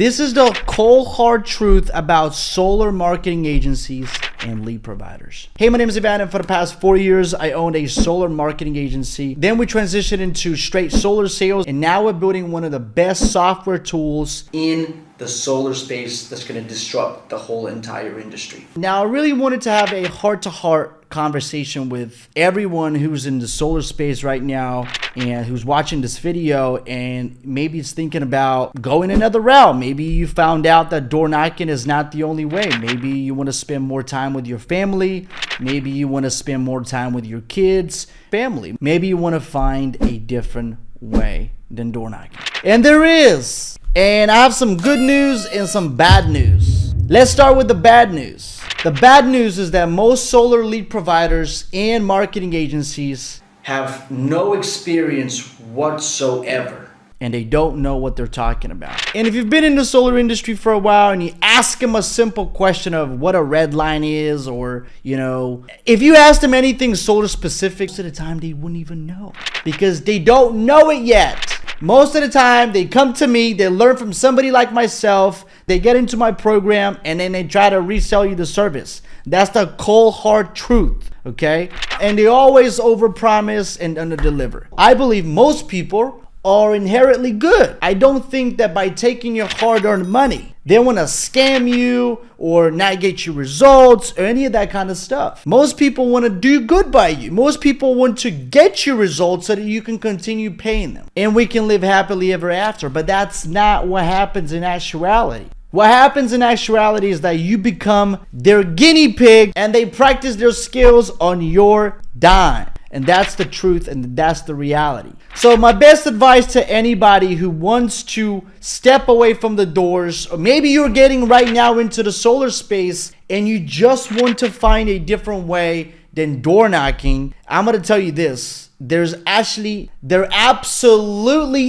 This is the cold hard truth about solar marketing agencies and lead providers. Hey, my name is Ivan, and for the past 4 years, I owned a solar marketing agency. Then we transitioned into straight solar sales, and now we're building one of the best software tools in the solar space that's going to disrupt the whole entire industry. Now, I really wanted to have a heart-to-heart conversation with everyone who's in the solar space right now and who's watching this video and maybe is thinking about going another route. Maybe you found out that door knocking is not the only way. Maybe you want to spend more time with your family. Maybe you want to spend more time with your kids, family. Maybe you want to find a different way than door knocking. And there is. And I have some good news and some bad news. Let's start with the bad news. The bad news is that most solar lead providers and marketing agencies have no experience whatsoever, and they don't know what they're talking about. And if you've been in the solar industry for a while and you ask them a simple question of what a red line is, or, if you ask them anything solar specific, most of the time they wouldn't even know because they don't know it yet. Most of the time, they come to me, they learn from somebody like myself, they get into my program, and then they try to resell you the service. That's the cold, hard truth, okay? And they always overpromise and underdeliver. I believe most people are inherently good. I don't think that by taking your hard-earned money, they want to scam you or not get you results or any of that kind of stuff. Most people want to do good by you. Most people want to get you results so that you can continue paying them and we can live happily ever after. But that's not what happens in actuality. What happens in actuality is that you become their guinea pig and they practice their skills on your dime. And that's the truth, and that's the reality. So my best advice to anybody who wants to step away from the doors, or maybe you're getting right now into the solar space and you just want to find a different way than door knocking, I'm going to tell you this. There absolutely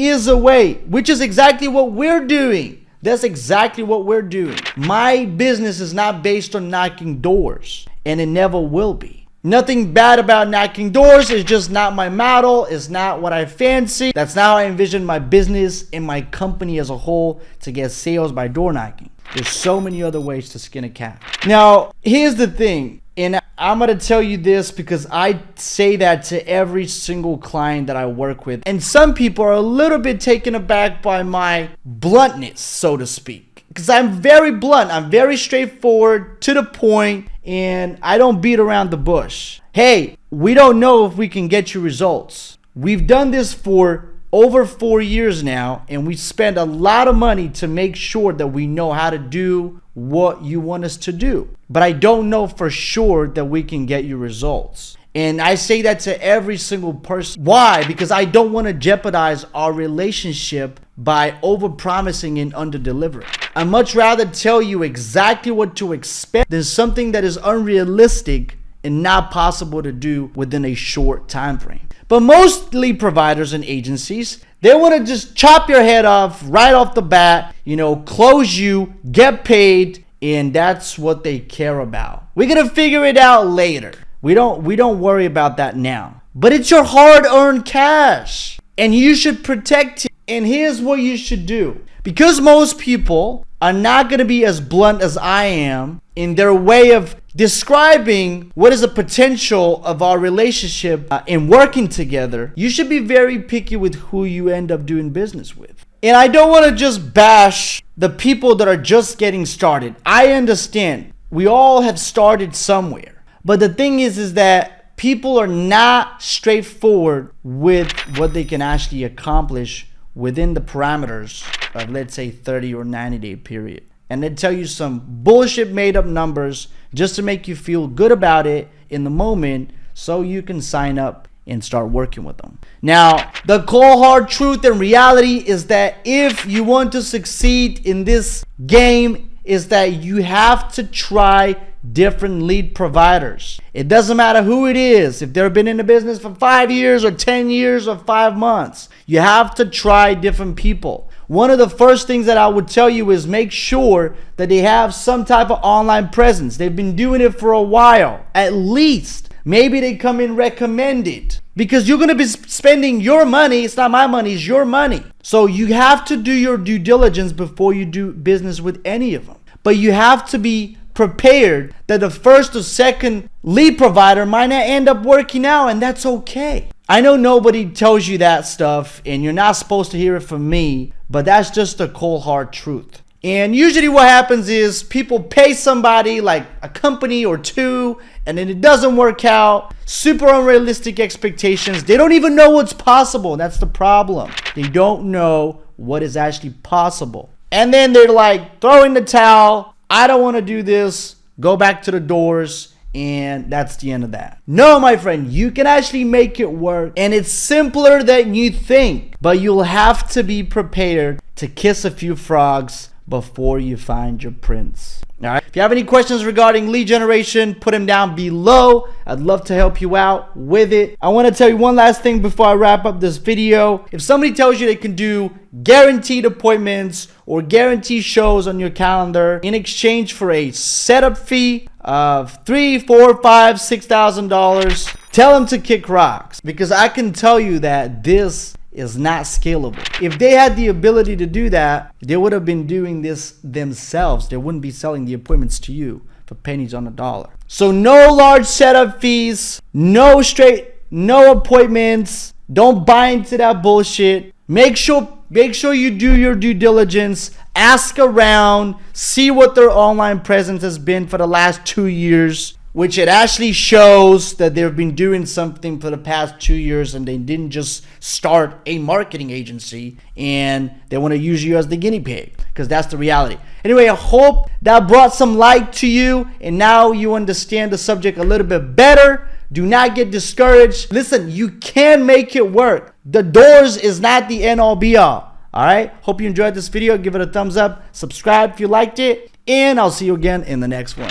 is a way, which is exactly what we're doing. That's exactly what we're doing. My business is not based on knocking doors, and it never will be. Nothing bad about knocking doors. It's just not my model. It's not what I fancy. That's not how I envision my business and my company as a whole to get sales by door knocking. There's so many other ways to skin a cat. Now, here's the thing. And I'm going to tell you this because I say that to every single client that I work with. And some people are a little bit taken aback by my bluntness, so to speak. Because I'm very blunt. I'm very straightforward, to the point, and I don't beat around the bush. Hey, we don't know if we can get you results. We've done this for over 4 years now, and we spend a lot of money to make sure that we know how to do what you want us to do. But I don't know for sure that we can get you results. And I say that to every single person. Why? Because I don't want to jeopardize our relationship by overpromising and underdelivering. I'd much rather tell you exactly what to expect than something that is unrealistic and not possible to do within a short time frame. But most lead providers and agencies, they want to just chop your head off right off the bat, close you, get paid, and that's what they care about. We're going to figure it out later. We don't worry about that now. But it's your hard-earned cash, and you should protect it. And here's what you should do. Because most people are not going to be as blunt as I am in their way of describing what is the potential of our relationship in working together, you should be very picky with who you end up doing business with. And I don't want to just bash the people that are just getting started. I understand. We all have started somewhere. But the thing is that people are not straightforward with what they can actually accomplish within the parameters of, let's say, 30 or 90-day period. And they tell you some bullshit made up numbers just to make you feel good about it in the moment so you can sign up and start working with them. Now, the cold hard truth and reality is that if you want to succeed in this game, is that you have to try different lead providers. It doesn't matter who it is. If they've been in the business for 5 years or 10 years or 5 months, you have to try different people. One of the first things that I would tell you is make sure that they have some type of online presence. They've been doing it for a while, at least. Maybe they come in recommended, because you're going to be spending your money. It's not my money, it's your money. So you have to do your due diligence before you do business with any of them. But you have to be prepared that the first or second lead provider might not end up working out, and that's okay. I know nobody tells you that stuff, and you're not supposed to hear it from me, but that's just the cold hard truth. And usually what happens is people pay somebody, like a company or two, and then it doesn't work out. Super unrealistic expectations. They don't even know what's possible. That's the problem. They don't know what is actually possible. And then they're like, throw in the towel. I don't want to do this. Go back to the doors. And that's the end of that. No, my friend, you can actually make it work. And it's simpler than you think. But you'll have to be prepared to kiss a few frogs before you find your prince. All right. If you have any questions regarding lead generation, put them down below. I'd love to help you out with it. I want to tell you one last thing before I wrap up this video. If somebody tells you they can do guaranteed appointments or guaranteed shows on your calendar in exchange for a setup fee of $3,000, $4,000, $5,000, $6,000, tell them to kick rocks, because I can tell you that this is not scalable. If they had the ability to do that, they would have been doing this themselves. They wouldn't be selling the appointments to you for pennies on the dollar. So no large setup fees, no appointments. Don't buy into that bullshit. Make sure you do your due diligence. Ask around, see what their online presence has been for the last 2 years, which it actually shows that they've been doing something for the past 2 years, and they didn't just start a marketing agency and they want to use you as the guinea pig, because that's the reality. Anyway, I hope that brought some light to you, and now you understand the subject a little bit better. Do not get discouraged. Listen, you can make it work. The doors is not the end all be all. All right. Hope you enjoyed this video. Give it a thumbs up. Subscribe if you liked it. And I'll see you again in the next one.